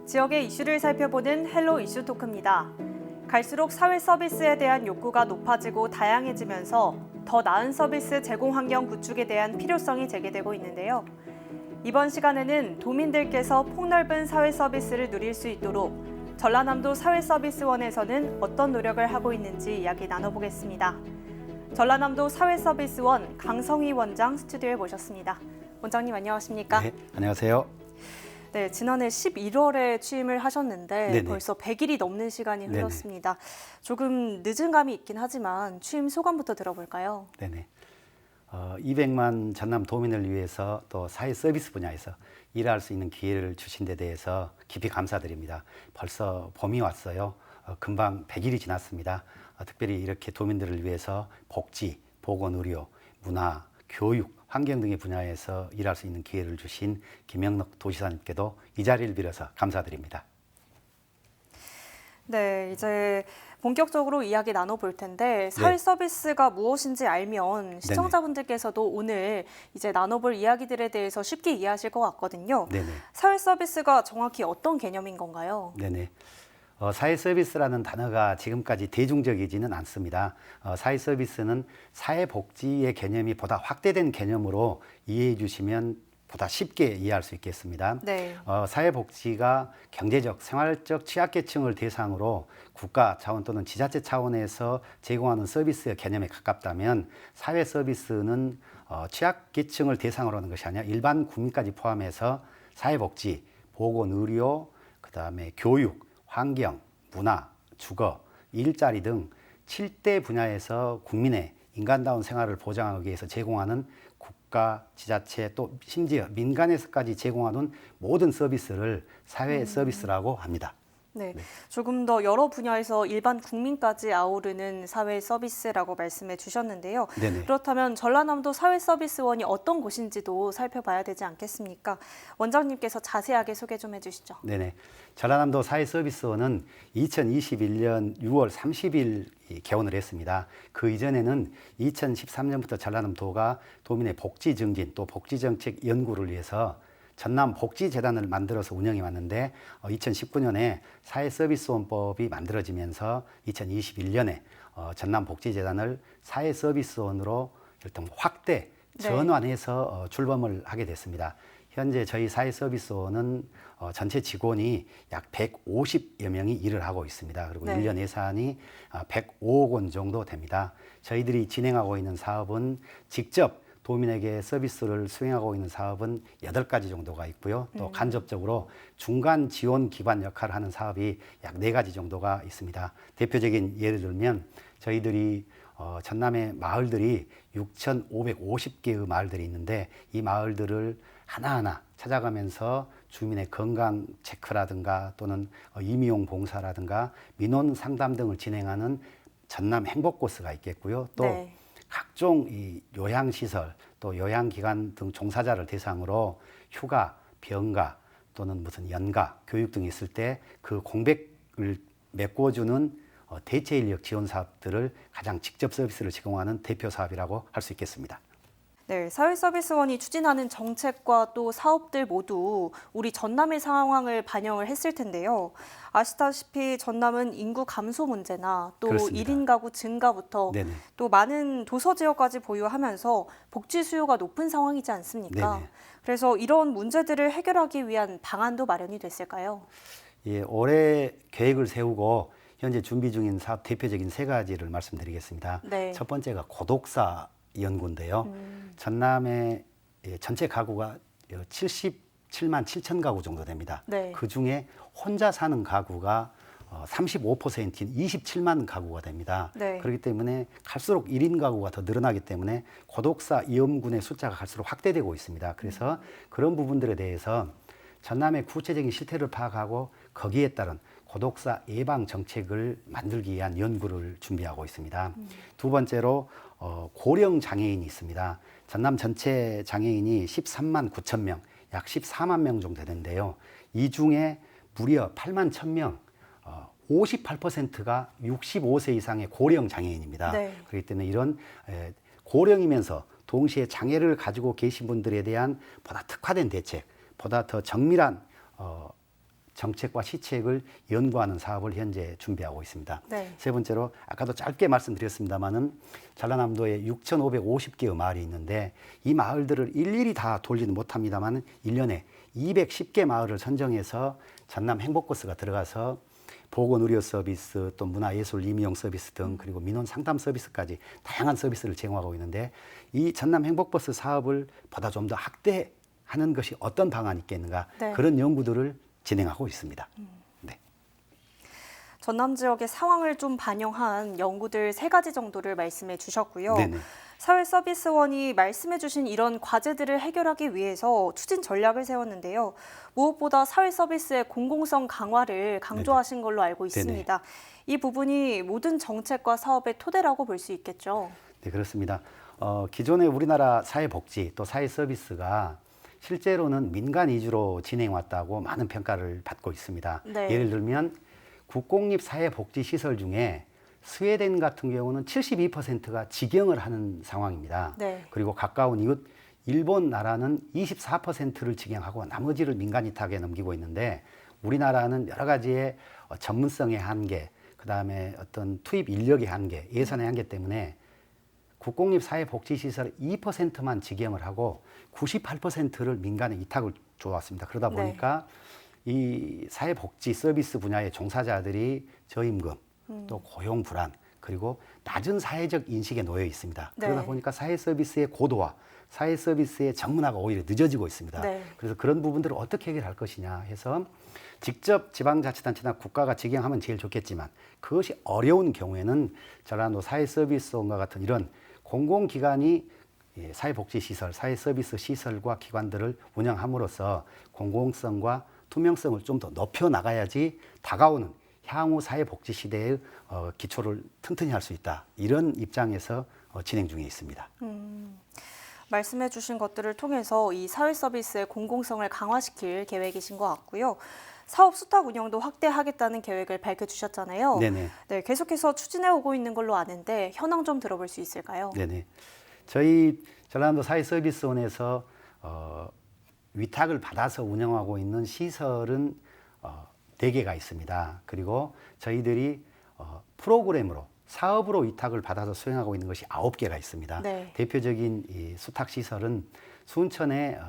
지역의 이슈를 살펴보는 헬로 이슈 토크입니다. 갈수록 사회 서비스에 대한 욕구가 높아지고 다양해지면서 더 나은 서비스 제공 환경 구축에 대한 필요성이 제기되고 있는데요. 이번 시간에는 도민들께서 폭넓은 사회 서비스를 누릴 수 있도록 전라남도 사회서비스원에서는 어떤 노력을 하고 있는지 이야기 나눠보겠습니다. 전라남도 사회서비스원 강성희 원장 스튜디오에 모셨습니다. 원장님 안녕하십니까? 네, 안녕하세요. 네, 지난해 11월에 취임을 하셨는데 네네. 벌써 100일이 넘는 시간이 네네. 흘렀습니다. 조금 늦은 감이 있긴 하지만 취임 소감부터 들어볼까요? 네네. 200만 전남 도민을 위해서 또 사회 서비스 분야에서 일할 수 있는 기회를 주신 데 대해서 깊이 감사드립니다. 벌써 봄이 왔어요. 금방 100일이 지났습니다. 특별히 이렇게 도민들을 위해서 복지, 보건, 의료, 문화, 교육, 환경 등의 분야에서 일할 수 있는 기회를 주신 김영록 도지사님께도 이 자리를 빌어서 감사드립니다. 네, 이제 본격적으로 이야기 나눠볼 텐데 사회 서비스가 무엇인지 알면 시청자분들께서도 오늘 이제 나눠볼 이야기들에 대해서 쉽게 이해하실 것 같거든요. 네네. 사회 서비스가 정확히 어떤 개념인 건가요? 네네. 사회 서비스라는 단어가 지금까지 대중적이지는 않습니다. 사회 서비스는 사회복지의 개념이 보다 확대된 개념으로 이해해 주시면 보다 쉽게 이해할 수 있겠습니다. 네. 사회복지가 경제적, 생활적 취약계층을 대상으로 국가 차원 또는 지자체 차원에서 제공하는 서비스의 개념에 가깝다면 사회 서비스는 취약계층을 대상으로 하는 것이 아니라 일반 국민까지 포함해서 사회복지, 보건, 의료, 그다음에 교육, 환경, 문화, 주거, 일자리 등 7대 분야에서 국민의 인간다운 생활을 보장하기 위해서 제공하는 국가, 지자체 또 심지어 민간에서까지 제공하는 모든 서비스를 사회 서비스라고 합니다. 네, 조금 더 여러 분야에서 일반 국민까지 아우르는 사회 서비스라고 말씀해 주셨는데요. 네네. 그렇다면 전라남도 사회서비스원이 어떤 곳인지도 살펴봐야 되지 않겠습니까? 원장님께서 자세하게 소개 좀 해주시죠. 네네. 전라남도 사회서비스원은 2021년 6월 30일 개원을 했습니다. 그 이전에는 2013년부터 전라남도가 도민의 복지 증진 또 복지정책 연구를 위해서 전남복지재단을 만들어서 운영해 왔는데 2019년에 사회서비스원법이 만들어지면서 2021년에 전남복지재단을 사회서비스원으로 일단 확대 전환해서 출범을 하게 됐습니다. 현재 저희 사회서비스원은 전체 직원이 약 150여 명이 일을 하고 있습니다. 그리고 1년 예산이 105억 원 정도 됩니다. 저희들이 진행하고 있는 사업은 직접 도민에게 서비스를 수행하고 있는 사업은 8가지 정도가 있고요. 또 간접적으로 중간 지원 기반 역할을 하는 사업이 약 4가지 정도가 있습니다. 대표적인 예를 들면 저희들이 전남의 마을들이 6,550개의 마을들이 있는데 이 마을들을 하나하나 찾아가면서 주민의 건강 체크라든가 또는 임의용 봉사라든가 민원 상담 등을 진행하는 전남 행복코스가 있겠고요. 또 각종 이 요양시설 또 요양기관 등 종사자를 대상으로 휴가, 병가 또는 무슨 연가, 교육 등이 있을 때 그 공백을 메꿔주는 대체 인력 지원 사업들을 가장 직접 서비스를 제공하는 대표 사업이라고 할 수 있겠습니다. 네, 사회서비스원이 추진하는 정책과 또 사업들 모두 우리 전남의 상황을 반영을 했을 텐데요. 아시다시피 전남은 인구 감소 문제나 또 그렇습니다. 1인 가구 증가부터 네네. 또 많은 도서 지역까지 보유하면서 복지 수요가 높은 상황이지 않습니까? 네네. 그래서 이런 문제들을 해결하기 위한 방안도 마련이 됐을까요? 예, 올해 계획을 세우고 현재 준비 중인 사업 대표적인 3가지를 말씀드리겠습니다. 네. 첫 번째가 고독사 연구인데요. 전남의 전체 가구가 77만 7천 가구 정도 됩니다. 네. 그중에 혼자 사는 가구가 35%인 27만 가구가 됩니다. 네. 그렇기 때문에 갈수록 1인 가구가 더 늘어나기 때문에 고독사 위험군의 숫자가 갈수록 확대되고 있습니다. 그래서 그런 부분들에 대해서 전남의 구체적인 실태를 파악하고 거기에 따른 고독사 예방 정책을 만들기 위한 연구를 준비하고 있습니다. 두 번째로 고령 장애인이 있습니다. 전남 전체 장애인이 13만 9천 명, 약 14만 명 정도 되는데요. 이 중에 무려 8만 1천 명, 58%가 65세 이상의 고령 장애인입니다. 네. 그렇기 때문에 이런 고령이면서 동시에 장애를 가지고 계신 분들에 대한 보다 특화된 대책, 보다 더 정밀한 정책과 시책을 연구하는 사업을 현재 준비하고 있습니다. 네. 세 번째로 아까도 짧게 말씀드렸습니다마는 전라남도에 6,550개의 마을이 있는데 이 마을들을 일일이 다 돌지는 못합니다만 1년에 210개 마을을 선정해서 전남 행복버스가 들어가서 보건의료 서비스, 또 문화예술 임용 서비스 등 그리고 민원 상담 서비스까지 다양한 서비스를 제공하고 있는데 이 전남 행복버스 사업을 보다 좀 더 확대하는 것이 어떤 방안이 있겠는가 네. 그런 연구들을 진행하고 있습니다. 네. 전남 지역의 상황을 좀 반영한 연구들 3가지 정도를 말씀해 주셨고요. 네네. 사회서비스원이 말씀해 주신 이런 과제들을 해결하기 위해서 추진 전략을 세웠는데요. 무엇보다 사회서비스의 공공성 강화를 강조하신 걸로 알고 있습니다. 이 부분이 모든 정책과 사업의 토대라고 볼 수 있겠죠. 네, 그렇습니다. 기존의 우리나라 사회복지 또 사회서비스가 실제로는 민간 위주로 진행해 왔다고 많은 평가를 받고 있습니다. 네. 예를 들면 국공립 사회복지시설 중에 스웨덴 같은 경우는 72%가 직영을 하는 상황입니다. 네. 그리고 가까운 이웃 일본 나라는 24%를 직영하고 나머지를 민간 위탁에 넘기고 있는데 우리나라는 여러 가지의 전문성의 한계, 그다음에 어떤 투입 인력의 한계, 예산의 한계 때문에 국공립 사회복지시설 2%만 직영을 하고 98%를 민간에 위탁을 줘왔습니다. 그러다 보니까 이 사회복지 서비스 분야의 종사자들이 저임금, 또 고용 불안, 그리고 낮은 사회적 인식에 놓여 있습니다. 네. 그러다 보니까 사회 서비스의 고도화, 사회 서비스의 전문화가 오히려 늦어지고 있습니다. 네. 그래서 그런 부분들을 어떻게 해결할 것이냐 해서 직접 지방자치단체나 국가가 직영하면 제일 좋겠지만 그것이 어려운 경우에는 전라도 사회서비스원과 같은 이런 공공기관이 사회복지시설, 사회서비스 시설과 기관들을 운영함으로써 공공성과 투명성을 좀 더 높여 나가야지 다가오는 향후 사회복지 시대의 기초를 튼튼히 할 수 있다. 이런 입장에서 진행 중에 있습니다. 말씀해 주신 것들을 통해서 이 사회 서비스의 공공성을 강화시킬 계획이신 것 같고요. 사업 수탁 운영도 확대하겠다는 계획을 밝혀주셨잖아요. 네네. 네, 계속해서 추진해 오고 있는 걸로 아는데 현황 좀 들어볼 수 있을까요? 네네. 저희 전라도 사회서비스원에서 위탁을 받아서 운영하고 있는 시설은 4개가 있습니다. 그리고 저희들이 프로그램으로 사업으로 위탁을 받아서 수행하고 있는 것이 9개가 있습니다. 네. 대표적인 이 수탁시설은 순천의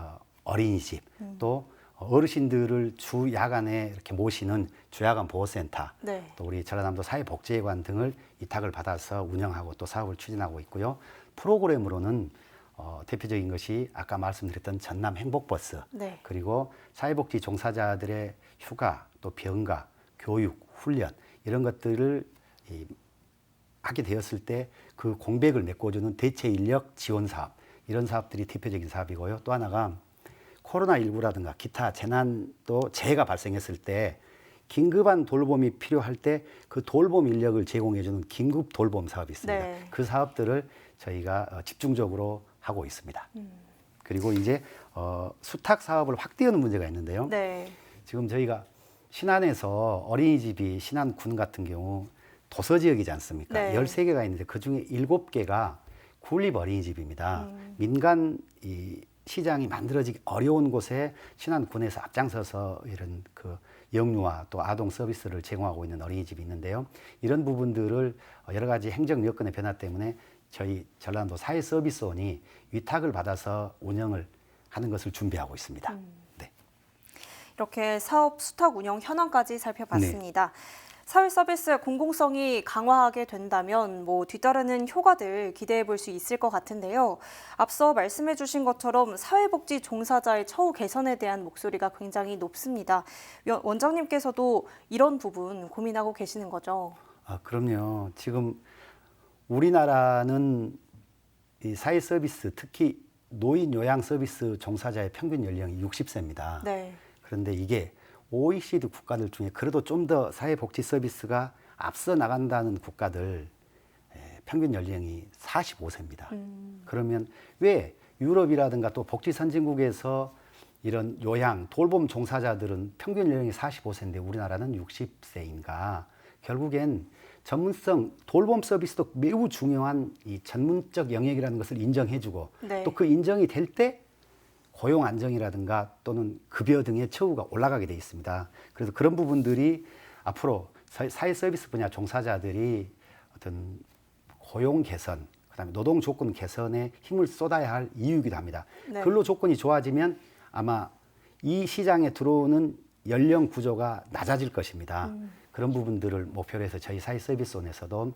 어린이집, 또 어르신들을 주 야간에 이렇게 모시는 주야간 보호센터, 네. 또 우리 전라남도 사회복지회관 등을 위탁을 받아서 운영하고 또 사업을 추진하고 있고요. 프로그램으로는 대표적인 것이 아까 말씀드렸던 전남 행복버스, 네. 그리고 사회복지 종사자들의 휴가, 또 병가, 교육, 훈련 이런 것들을 하게 되었을 때 그 공백을 메꿔주는 대체 인력 지원 사업, 이런 사업들이 대표적인 사업이고요. 또 하나가 코로나19라든가 기타 재난도 재해가 발생했을 때 긴급한 돌봄이 필요할 때 그 돌봄 인력을 제공해주는 긴급 돌봄 사업이 있습니다. 네. 그 사업들을 저희가 집중적으로 하고 있습니다. 그리고 이제 수탁 사업을 확대하는 문제가 있는데요. 네. 지금 저희가 신안에서 어린이집이 신안군 같은 경우 도서 지역이지 않습니까? 네. 13개가 있는데 그중에 7개가 군립 어린이집입니다. 민간 이 시장이 만들어지기 어려운 곳에 신안군에서 앞장서서 이런 그 영유아 또 아동 서비스를 제공하고 있는 어린이집이 있는데요. 이런 부분들을 여러 가지 행정 여건의 변화 때문에 저희 전라도 사회서비스원이 위탁을 받아서 운영을 하는 것을 준비하고 있습니다. 네. 이렇게 사업 수탁 운영 현황까지 살펴봤습니다. 사회 서비스의 공공성이 강화하게 된다면 뒤따르는 효과들 기대해 볼 수 있을 것 같은데요. 앞서 말씀해 주신 것처럼 사회복지 종사자의 처우 개선에 대한 목소리가 굉장히 높습니다. 원장님께서도 이런 부분 고민하고 계시는 거죠? 그럼요. 지금 우리나라는 이 사회 서비스, 특히 노인 요양 서비스 종사자의 평균 연령이 60세입니다. 네. 그런데 이게 OECD 국가들 중에 그래도 좀 더 사회복지 서비스가 앞서 나간다는 국가들 평균 연령이 45세입니다. 그러면 왜 유럽이라든가 또 복지 선진국에서 이런 요양, 돌봄 종사자들은 평균 연령이 45세인데 우리나라는 60세인가? 결국엔 전문성, 돌봄 서비스도 매우 중요한 이 전문적 영역이라는 것을 인정해주고 네. 또 그 인정이 될 때 고용 안정이라든가 또는 급여 등의 처우가 올라가게 돼 있습니다. 그래서 그런 부분들이 앞으로 사회 서비스 분야 종사자들이 어떤 고용 개선, 그다음에 노동 조건 개선에 힘을 쏟아야 할 이유이기도 합니다. 네. 근로 조건이 좋아지면 아마 이 시장에 들어오는 연령 구조가 낮아질 것입니다. 그런 부분들을 목표로 해서 저희 사회 서비스원에서도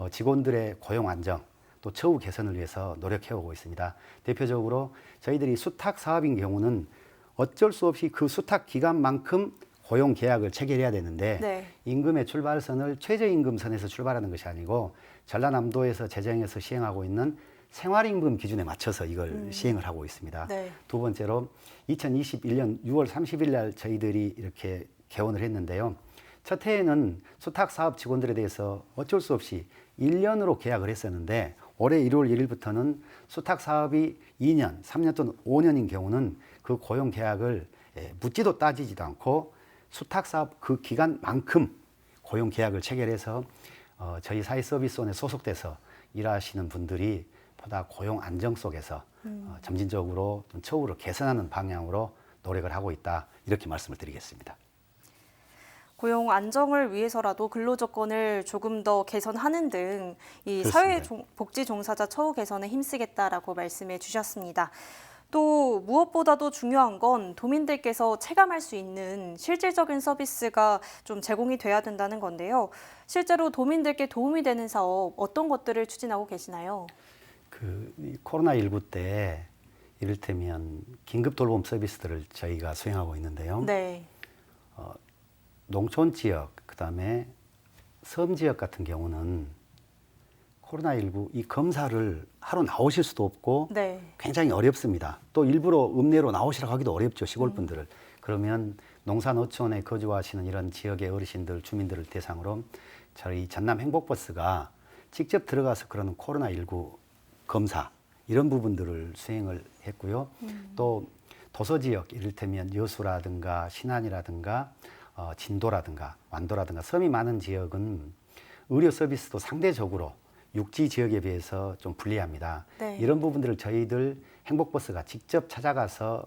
직원들의 고용 안정, 또 처우 개선을 위해서 노력해오고 있습니다. 대표적으로 저희들이 수탁 사업인 경우는 어쩔 수 없이 그 수탁 기간만큼 고용 계약을 체결해야 되는데 네. 임금의 출발선을 최저임금선에서 출발하는 것이 아니고 전라남도에서 제정해서 시행하고 있는 생활임금 기준에 맞춰서 이걸 시행을 하고 있습니다. 네. 두 번째로 2021년 6월 30일 날 저희들이 이렇게 개원을 했는데요. 첫 해에는 수탁 사업 직원들에 대해서 어쩔 수 없이 1년으로 계약을 했었는데 올해 1월 1일부터는 수탁 사업이 2년, 3년 또는 5년인 경우는 그 고용 계약을 묻지도 따지지도 않고 수탁 사업 그 기간만큼 고용 계약을 체결해서 저희 사회 서비스원에 소속돼서 일하시는 분들이 보다 고용 안정 속에서 점진적으로 처우를 개선하는 방향으로 노력을 하고 있다, 이렇게 말씀을 드리겠습니다. 고용 안정을 위해서라도 근로 조건을 조금 더 개선하는 등 이 그렇습니다. 사회복지 종사자 처우 개선에 힘쓰겠다라고 말씀해 주셨습니다. 또 무엇보다도 중요한 건 도민들께서 체감할 수 있는 실질적인 서비스가 좀 제공이 돼야 된다는 건데요. 실제로 도민들께 도움이 되는 사업 어떤 것들을 추진하고 계시나요? 이 코로나19 때 이를테면 긴급 돌봄 서비스들을 저희가 수행하고 있는데요. 네. 농촌 지역, 그다음에 섬 지역 같은 경우는 코로나19 이 검사를 하러 나오실 수도 없고 네. 굉장히 어렵습니다. 또 일부러 읍내로 나오시라고 하기도 어렵죠, 시골 분들을. 그러면 농산어촌에 거주하시는 이런 지역의 어르신들, 주민들을 대상으로 저희 전남 행복버스가 직접 들어가서 그러는 코로나19 검사, 이런 부분들을 수행을 했고요. 또 도서 지역, 이를테면 여수라든가 신안이라든가 진도라든가 완도라든가 섬이 많은 지역은 의료 서비스도 상대적으로 육지 지역에 비해서 좀 불리합니다. 네. 이런 부분들을 저희들 행복버스가 직접 찾아가서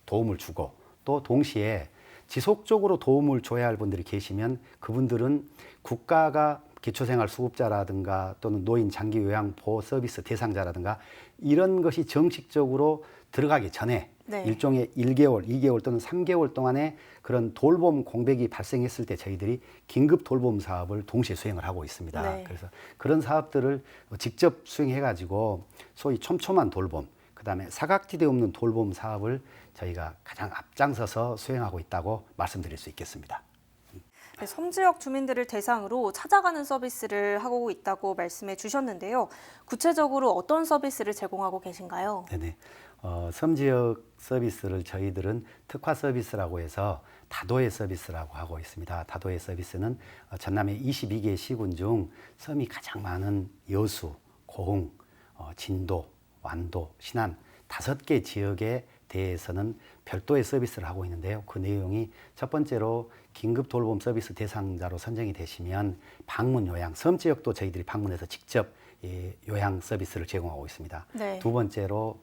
도움을 주고, 또 동시에 지속적으로 도움을 줘야 할 분들이 계시면 그분들은 국가가 기초생활수급자라든가 또는 노인 장기 요양 보호 서비스 대상자라든가 이런 것이 정식적으로 들어가기 전에 네. 일종의 1개월, 2개월 또는 3개월 동안에 그런 돌봄 공백이 발생했을 때 저희들이 긴급 돌봄 사업을 동시에 수행을 하고 있습니다. 네. 그래서 그런 사업들을 직접 수행해가지고 소위 촘촘한 돌봄, 그다음에 사각지대 없는 돌봄 사업을 저희가 가장 앞장서서 수행하고 있다고 말씀드릴 수 있겠습니다. 네, 섬 지역 주민들을 대상으로 찾아가는 서비스를 하고 있다고 말씀해 주셨는데요. 구체적으로 어떤 서비스를 제공하고 계신가요? 네네. 섬 지역 서비스를 저희들은 특화 서비스라고 해서 다도해 서비스라고 하고 있습니다. 다도해 서비스는 전남의 22개 시군 중 섬이 가장 많은 여수, 고흥, 진도, 완도, 신안 5개 지역에 대해서는 별도의 서비스를 하고 있는데요. 그 내용이 첫 번째로 긴급 돌봄 서비스 대상자로 선정이 되시면 방문 요양, 섬 지역도 저희들이 방문해서 직접 요양 서비스를 제공하고 있습니다. 네. 두 번째로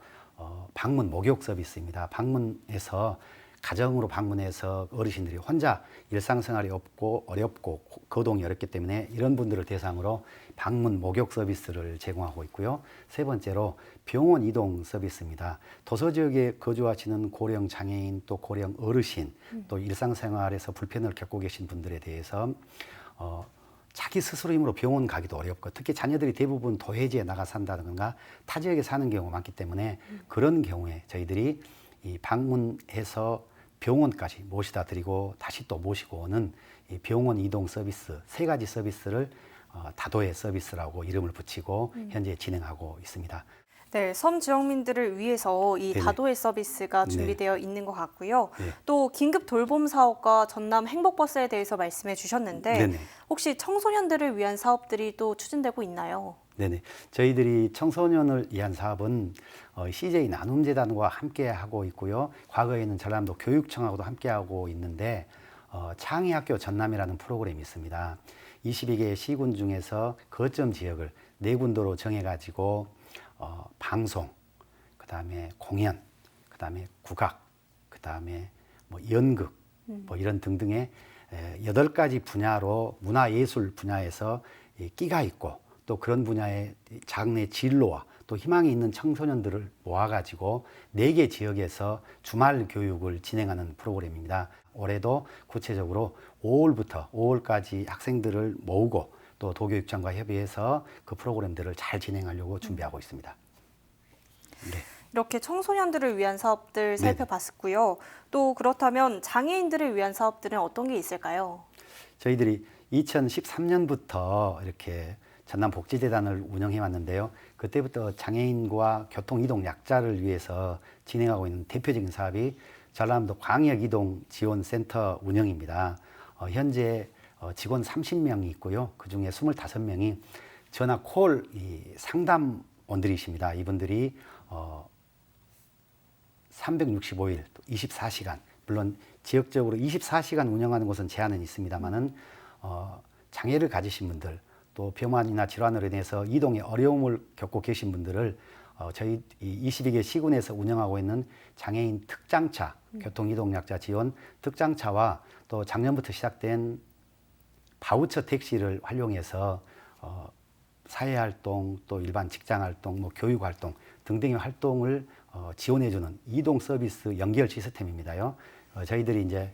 방문 목욕 서비스입니다. 방문해서 가정으로 방문해서 어르신들이 혼자 일상생활이 어렵고 거동이 어렵기 때문에 이런 분들을 대상으로 방문 목욕 서비스를 제공하고 있고요. 세 번째로 병원 이동 서비스입니다. 도서 지역에 거주하시는 고령 장애인, 또 고령 어르신, 또 일상생활에서 불편을 겪고 계신 분들에 대해서 자기 스스로 힘으로 병원 가기도 어렵고, 특히 자녀들이 대부분 도해지에 나가 산다든가 타 지역에 사는 경우가 많기 때문에 그런 경우에 저희들이 이 방문해서 병원까지 모시다 드리고 다시 또 모시고 오는 이 병원 이동 서비스 3가지 서비스를 다도해 서비스라고 이름을 붙이고 현재 진행하고 있습니다. 네, 섬 지역민들을 위해서 이 네네. 다도해 서비스가 네. 준비되어 있는 것 같고요. 네. 또 긴급 돌봄 사업과 전남 행복버스에 대해서 말씀해 주셨는데 네네. 혹시 청소년들을 위한 사업들이 또 추진되고 있나요? 네네. 저희들이 청소년을 위한 사업은 CJ 나눔재단과 함께 하고 있고요. 과거에는 전남도 교육청하고도 함께 하고 있는데 창의학교 전남이라는 프로그램이 있습니다. 22개 시군 중에서 거점 지역을 4군도로 정해가지고 방송, 그다음에 공연, 그다음에 국악, 그다음에 뭐 연극, 뭐 이런 등등의 8가지 분야로 문화예술 분야에서 끼가 있고 또 그런 분야의 장래 진로와 또 희망이 있는 청소년들을 모아가지고 4개 지역에서 주말 교육을 진행하는 프로그램입니다. 올해도 구체적으로 5월부터 5월까지 학생들을 모으고 또 도교육청과 협의해서 그 프로그램들을 잘 진행하려고 준비하고 있습니다. 네. 이렇게 청소년들을 위한 사업들 살펴봤고요. 또 그렇다면 장애인들을 위한 사업들은 어떤 게 있을까요? 저희들이 2013년부터 이렇게 전남복지재단을 운영해 왔는데요. 그때부터 장애인과 교통이동 약자를 위해서 진행하고 있는 대표적인 사업이 전남도 광역이동지원센터 운영입니다. 현재 직원 30명이 있고요. 그중에 25명이 전화 콜 상담원들이십니다. 이분들이 365일 24시간 물론 지역적으로 24시간 운영하는 곳은 제한은 있습니다만은 장애를 가지신 분들 또 병환이나 질환으로 인해서 이동에 어려움을 겪고 계신 분들을 저희 22개 시군에서 운영하고 있는 장애인 특장차 교통이동약자 지원 특장차와 또 작년부터 시작된 바우처 택시를 활용해서 사회활동 또 일반 직장활동 뭐 교육활동 등등의 활동을 지원해주는 이동 서비스 연결 시스템입니다요. 저희들이 이제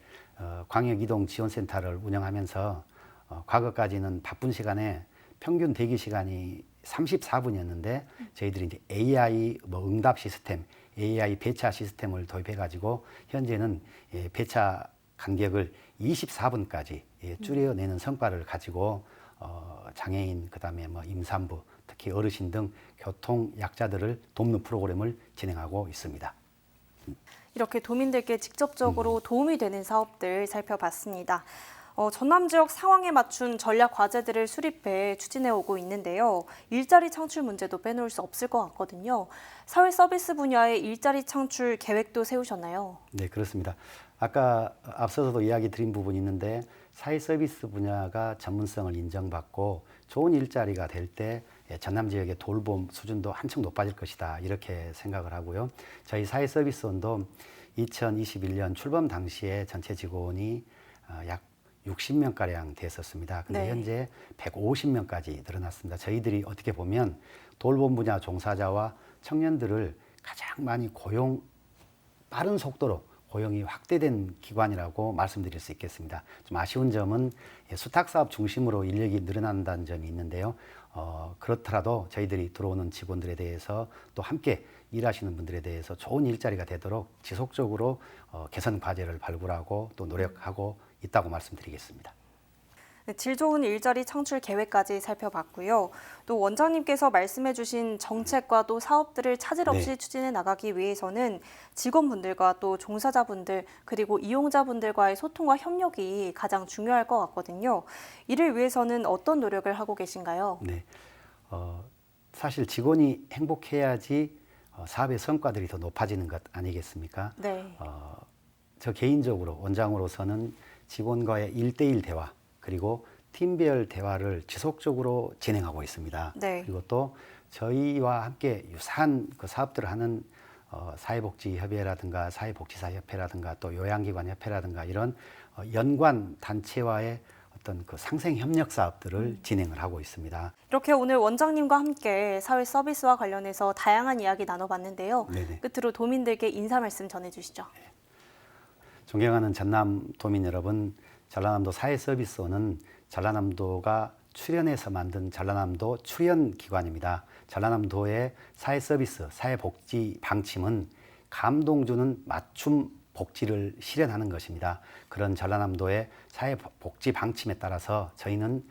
광역이동지원센터를 운영하면서 과거까지는 바쁜 시간에 평균 대기 시간이 34분이었는데 저희들이 이제 AI 응답 시스템, AI 배차 시스템을 도입해가지고 현재는 배차 간격을 24분까지 줄여내는 성과를 가지고 장애인 그다음에 뭐 임산부 특히 어르신 등 교통 약자들을 돕는 프로그램을 진행하고 있습니다. 이렇게 도민들께 직접적으로 도움이 되는 사업들 살펴봤습니다. 전남 지역 상황에 맞춘 전략 과제들을 수립해 추진해 오고 있는데요. 일자리 창출 문제도 빼놓을 수 없을 것 같거든요. 사회 서비스 분야의 일자리 창출 계획도 세우셨나요? 네, 그렇습니다. 아까 앞서서도 이야기 드린 부분이 있는데 사회 서비스 분야가 전문성을 인정받고 좋은 일자리가 될 때 전남 지역의 돌봄 수준도 한층 높아질 것이다 이렇게 생각을 하고요. 저희 사회 서비스원도 2021년 출범 당시에 전체 직원이 약 60명가량 됐었습니다. 근데 네. 현재 150명까지 늘어났습니다. 저희들이 어떻게 보면 돌봄 분야 종사자와 청년들을 가장 많이 빠른 속도로 고용이 확대된 기관이라고 말씀드릴 수 있겠습니다. 좀 아쉬운 점은 수탁사업 중심으로 인력이 늘어난다는 점이 있는데요. 그렇더라도 저희들이 들어오는 직원들에 대해서 또 함께 일하시는 분들에 대해서 좋은 일자리가 되도록 지속적으로 개선 과제를 발굴하고 또 노력하고 있다고 말씀드리겠습니다. 네, 질 좋은 일자리 창출 계획까지 살펴봤고요. 또 원장님께서 말씀해주신 정책과 또 사업들을 차질 없이 추진해 나가기 위해서는 직원분들과 또 종사자분들 그리고 이용자분들과의 소통과 협력이 가장 중요할 것 같거든요. 이를 위해서는 어떤 노력을 하고 계신가요? 네, 사실 직원이 행복해야지 사업의 성과들이 더 높아지는 것 아니겠습니까? 네. 저 개인적으로 원장으로서는 직원과의 1대1 대화 그리고 팀별 대화를 지속적으로 진행하고 있습니다. 네. 그리고 또 저희와 함께 유사한 그 사업들을 하는 사회복지협의회라든가 사회복지사협회라든가 또 요양기관협회라든가 이런 연관 단체와의 어떤 그 상생 협력 사업들을 진행을 하고 있습니다. 이렇게 오늘 원장님과 함께 사회 서비스와 관련해서 다양한 이야기 나눠봤는데요. 네네. 끝으로 도민들께 인사 말씀 전해주시죠. 존경하는 전남 도민 여러분, 전라남도 사회서비스원은 전라남도가 출연해서 만든 전라남도 출연기관입니다. 전라남도의 사회서비스, 사회복지 방침은 감동 주는 맞춤 복지를 실현하는 것입니다. 그런 전라남도의 사회복지 방침에 따라서 저희는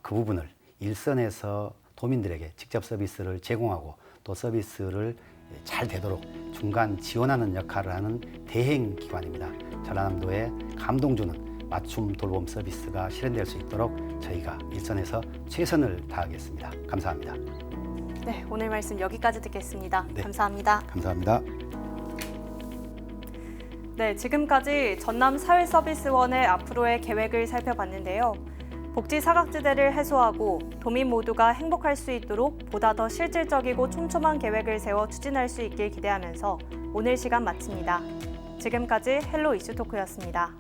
그 부분을 일선에서 도민들에게 직접 서비스를 제공하고 또 서비스를 잘 되도록 중간 지원하는 역할을 하는 대행기관입니다. 전라남도에 감동 주는 맞춤 돌봄 서비스가 실현될 수 있도록 저희가 일선에서 최선을 다하겠습니다. 감사합니다. 네, 오늘 말씀 여기까지 듣겠습니다. 네. 감사합니다. 감사합니다. 네, 지금까지 전남 사회서비스원의 앞으로의 계획을 살펴봤는데요. 복지 사각지대를 해소하고 도민 모두가 행복할 수 있도록 보다 더 실질적이고 촘촘한 계획을 세워 추진할 수 있길 기대하면서 오늘 시간 마칩니다. 지금까지 헬로 이슈토크였습니다.